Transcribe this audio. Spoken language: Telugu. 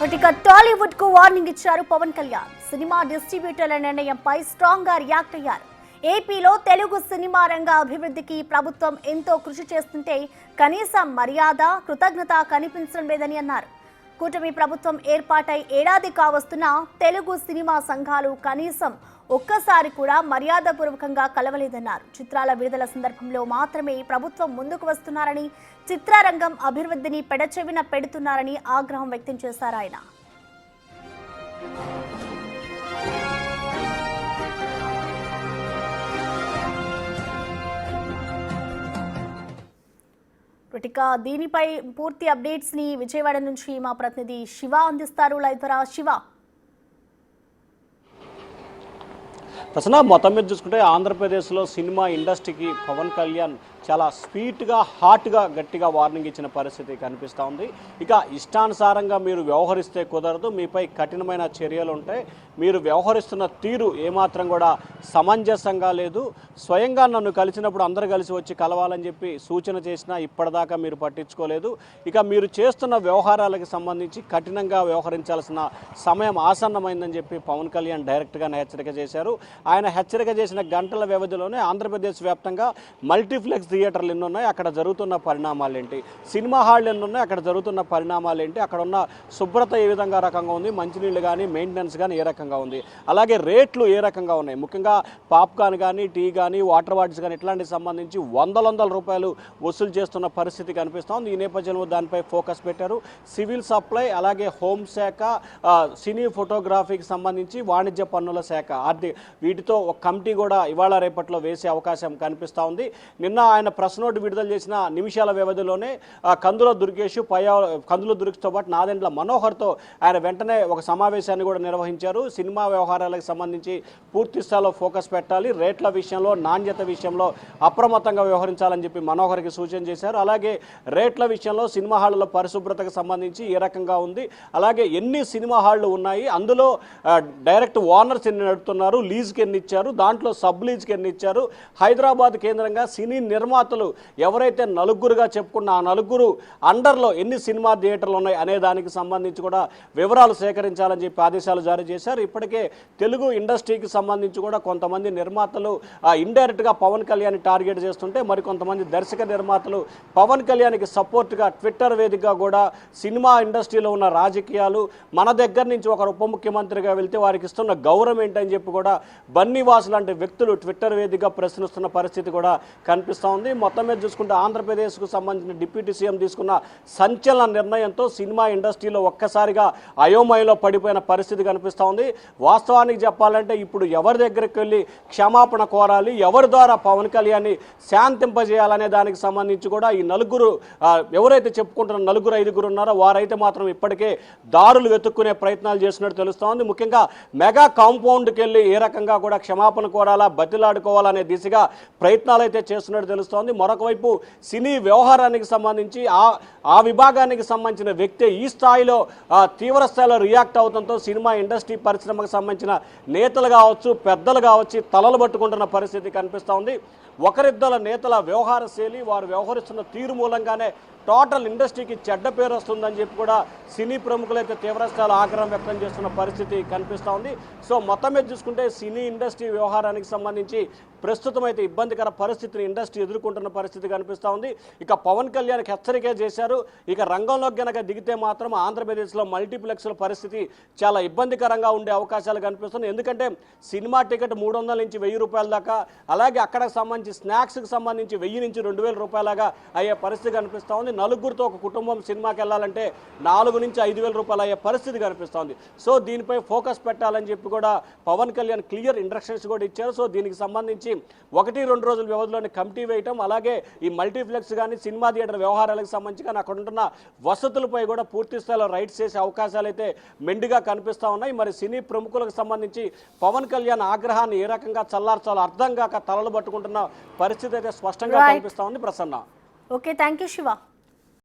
ఇక టాలీవుడ్ కు వార్నింగ్ ఇచ్చారు పవన్ కళ్యాణ్. సినిమా డిస్ట్రిబ్యూటర్ల నిర్ణయంపై స్ట్రాంగ్ గా రియాక్ట్ అయ్యారు. ఏపీలో తెలుగు సినిమా రంగ అభివృద్ధికి ప్రభుత్వం ఎంతో కృషి చేస్తుంటే కనీసం మర్యాద, కృతజ్ఞత కనిపించడం లేదని అన్నారు. కూటమి ప్రభుత్వం ఏర్పాటై ఏడాది కావస్తున్నా తెలుగు సినిమా సంఘాలు కనీసం ఒక్కసారి కూడా మర్యాదపూర్వకంగా కలవలేదన్నారు. చిత్రాల విడుదల సందర్భంలో మాత్రమే ప్రభుత్వం ముందుకు వస్తున్నారని, చిత్రరంగం అభివృద్ధిని పెడచెవిన పెడుతున్నారని ఆగ్రహం వ్యక్తం చేశారు ఆయన. ఇక దీనిపై పూర్తి అప్డేట్స్ ని విజయవాడ నుంచి మా ప్రతినిధి శివ అందిస్తారు. లైవ్ ద్వారా శివ. ప్రసన్న, మొత్తం మీద చూసుకుంటే ఆంధ్రప్రదేశ్లో సినిమా ఇండస్ట్రీకి పవన్ కళ్యాణ్ చాలా స్వీట్గా, హాట్గా, గట్టిగా వార్నింగ్ ఇచ్చిన పరిస్థితి కనిపిస్తూ ఉంది. ఇక ఇష్టానుసారంగా మీరు వ్యవహరిస్తే కుదరదు, మీపై కఠినమైన చర్యలు ఉంటాయి, మీరు వ్యవహరిస్తున్న తీరు ఏమాత్రం కూడా సమంజసంగా లేదు, స్వయంగా నన్ను కలిసినప్పుడు అందరూ కలిసి వచ్చి కలవాలని చెప్పి సూచన చేసినా ఇప్పటిదాకా మీరు పట్టించుకోలేదు. ఇక మీరు చేస్తున్న వ్యవహారాలకు సంబంధించి కఠినంగా వ్యవహరించాల్సిన సమయం ఆసన్నమైందని చెప్పి పవన్ కళ్యాణ్ డైరెక్ట్గా హెచ్చరిక చేశారు. ఆయన హెచ్చరిక చేసిన గంటల వ్యవధిలోనే ఆంధ్రప్రదేశ్ వ్యాప్తంగా మల్టీప్లెక్స్ థియేటర్లు ఎన్ని ఉన్నాయి, అక్కడ జరుగుతున్న పరిణామాలు ఏంటి, సినిమా హాళ్ళు ఎన్ని ఉన్నాయి, అక్కడ జరుగుతున్న పరిణామాలు ఏంటి, అక్కడ ఉన్న శుభ్రత ఏ విధంగా రకంగా ఉంది, మంచినీళ్ళు కానీ మెయింటెనెన్స్ కానీ ఏ రకంగా ఉంది, అలాగే రేట్లు ఏ రకంగా ఉన్నాయి, ముఖ్యంగా పాప్కార్న్ కానీ, టీ కానీ, వాటర్ బాటిల్స్ కానీ ఇట్లాంటికి సంబంధించి వందల రూపాయలు వసూలు చేస్తున్న పరిస్థితి కనిపిస్తోంది. ఈ నేపథ్యంలో దానిపై ఫోకస్ పెట్టారు. సివిల్ సప్లై, అలాగే హోంశాఖ, సినీ ఫోటోగ్రఫీకి సంబంధించి వాణిజ్య పన్నుల శాఖ, వీటితో ఒక కమిటీ కూడా ఇవాళ రేపట్లో వేసే అవకాశం కనిపిస్తూ ఉంది. నిన్న ఆయన ప్రెస్ నోట్ విడుదల చేసిన నిమిషాల వ్యవధిలోనే కందుల దుర్గేష్తో పాటు నాదెండ్ల మనోహర్తో ఆయన వెంటనే ఒక సమావేశాన్ని కూడా నిర్వహించారు. సినిమా వ్యవహారాలకు సంబంధించి పూర్తి స్థాయిలో ఫోకస్ పెట్టాలి, రేట్ల విషయంలో, నాణ్యత విషయంలో అప్రమత్తంగా వ్యవహరించాలని చెప్పి మనోహర్కి సూచన చేశారు. అలాగే రేట్ల విషయంలో సినిమా హాళ్లలో పరిశుభ్రతకు సంబంధించి ఏ రకంగా ఉంది, అలాగే ఎన్ని సినిమా హాళ్లు ఉన్నాయి, అందులో డైరెక్ట్ ఓనర్స్ ఎన్ని నడుపుతున్నారు, లీజ్కి ఎన్ని ఇచ్చారు, దాంట్లో సబ్ లీజ్కి ఎన్ని ఇచ్చారు, హైదరాబాద్ కేంద్రంగా సినీ నిర్మాతలు ఎవరైతే నలుగురుగా చెప్పుకున్న ఆ నలుగురు అండర్లో ఎన్ని సినిమా థియేటర్లు ఉన్నాయి అనే దానికి సంబంధించి కూడా వివరాలు సేకరించాలని చెప్పి ఆదేశాలు జారీ చేశారు. ఇప్పటికే తెలుగు ఇండస్ట్రీకి సంబంధించి కూడా కొంతమంది నిర్మాతలు ఇండైరెక్ట్గా పవన్ కళ్యాణ్ టార్గెట్ చేస్తుంటే, మరికొంతమంది దర్శక నిర్మాతలు పవన్ కళ్యాణ్కి సపోర్ట్గా ట్విట్టర్ వేదికగా కూడా సినిమా ఇండస్ట్రీలో ఉన్న రాజకీయాలు, మన దగ్గర నుంచి ఒకరు ఉప ముఖ్యమంత్రిగా వెళ్తే వారికి ఇస్తున్న గౌరవం ఏంటని చెప్పి కూడా బన్నీవాసు లాంటి వ్యక్తులు ట్విట్టర్ వేదికగా ప్రశ్నిస్తున్న పరిస్థితి కూడా కనిపిస్తూ ఉంది. మొత్తం మీద చూసుకుంటే ఆంధ్రప్రదేశ్కు సంబంధించిన డిప్యూటీ సీఎం తీసుకున్న సంచలన నిర్ణయంతో సినిమా ఇండస్ట్రీలో ఒక్కసారిగా అయోమయంలో పడిపోయిన పరిస్థితి కనిపిస్తూ ఉంది. వాస్తవానికి చెప్పాలంటే ఇప్పుడు ఎవరి దగ్గరికి వెళ్ళి క్షమాపణ కోరాలి, ఎవరి ద్వారా పవన్ కళ్యాణ్ని శాంతింపజేయాలనే దానికి సంబంధించి కూడా ఈ నలుగురు ఎవరైతే చెప్పుకుంటున్న నలుగురు ఐదుగురు ఉన్నారో వారైతే మాత్రం ఇప్పటికే దారులు వెతుక్కునే ప్రయత్నాలు చేస్తున్నట్టు తెలుస్తోంది. ముఖ్యంగా మెగా కాంపౌండ్కి వెళ్ళి ఏ రకంగా కూడా క్షమాపణ కోరాలా, బతిలాడుకోవాలనే దిశగా ప్రయత్నాలు అయితే చేస్తున్నట్టు తెలుస్తోంది. మరొక వైపు సినీ వ్యవహారానికి సంబంధించి ఆ విభాగానికి సంబంధించిన వ్యక్తి ఈ స్థాయిలో తీవ్ర స్థాయిలో రియాక్ట్ అవడంతో సినిమా ఇండస్ట్రీ పరిశ్రమకు సంబంధించిన నేతలు కావచ్చు, పెద్దలు కావచ్చు తలలు పట్టుకుంటున్న పరిస్థితి కనిపిస్తూ ఉంది. ఒకరిద్దరు నేతల వ్యవహార శైలి, వారు వ్యవహరిస్తున్న తీరు మూలంగానే టోటల్ ఇండస్ట్రీకి చెడ్డ పేరు వస్తుందని చెప్పి కూడా సినీ ప్రముఖులైతే తీవ్రస్థాయిలో ఆగ్రహం వ్యక్తం చేస్తున్న పరిస్థితి కనిపిస్తూ ఉంది. సో మొత్తం మీద చూసుకుంటే సినీ ఇండస్ట్రీ వ్యవహారానికి సంబంధించి ప్రస్తుతం అయితే ఇబ్బందికర పరిస్థితిని ఇండస్ట్రీ ఎదుర్కొంటున్న పరిస్థితి కనిపిస్తూ ఉంది. ఇక పవన్ కళ్యాణ్కి హెచ్చరిక చేశారు. ఇక రంగంలోకి గనక దిగితే మాత్రం ఆంధ్రప్రదేశ్లో మల్టీప్లెక్స్ల పరిస్థితి చాలా ఇబ్బందికరంగా ఉండే అవకాశాలు కనిపిస్తున్నాయి. ఎందుకంటే సినిమా టికెట్ 300 నుంచి 1000 రూపాయల దాకా, అలాగే అక్కడికి సంబంధించి స్నాక్స్కి సంబంధించి 1000 నుంచి 2000 రూపాయలుగా అయ్యే పరిస్థితి కనిపిస్తూ ఉంది. నలుగురితో ఒక కుటుంబం సినిమాకి వెళ్ళాలంటే 4 నుంచి 5000 రూపాయలు అయ్యే పరిస్థితి కనిపిస్తోంది. సో దీనిపై ఫోకస్ పెట్టాలని చెప్పి కూడా పవన్ కళ్యాణ్ క్లియర్ ఇంస్ట్రక్షన్స్ కూడా ఇచ్చారు. సో దీనికి సంబంధించి 1-2 రోజుల వ్యవధిలోనే కమిటీ వేయటం, అలాగే ఈ మల్టీప్లెక్స్ కానీ సినిమా థియేటర్ వ్యవహారాలకు సంబంధించి కానీ అక్కడ ఉంటున్న వసతులపై కూడా పూర్తి స్థాయిలో రైట్స్ చేసే అవకాశాలు అయితే మెండుగా కనిపిస్తూ ఉన్నాయి. మరి సినీ ప్రముఖులకు సంబంధించి పవన్ కళ్యాణ్ ఆగ్రహాన్ని ఏ రకంగా చల్లార్చాలో అర్థం కాక తలలు పట్టుకుంటున్న పరిస్థితి అయితే స్పష్టంగా కనిపిస్తూ ఉంది. Prasanna. Okay, thank you Shiva.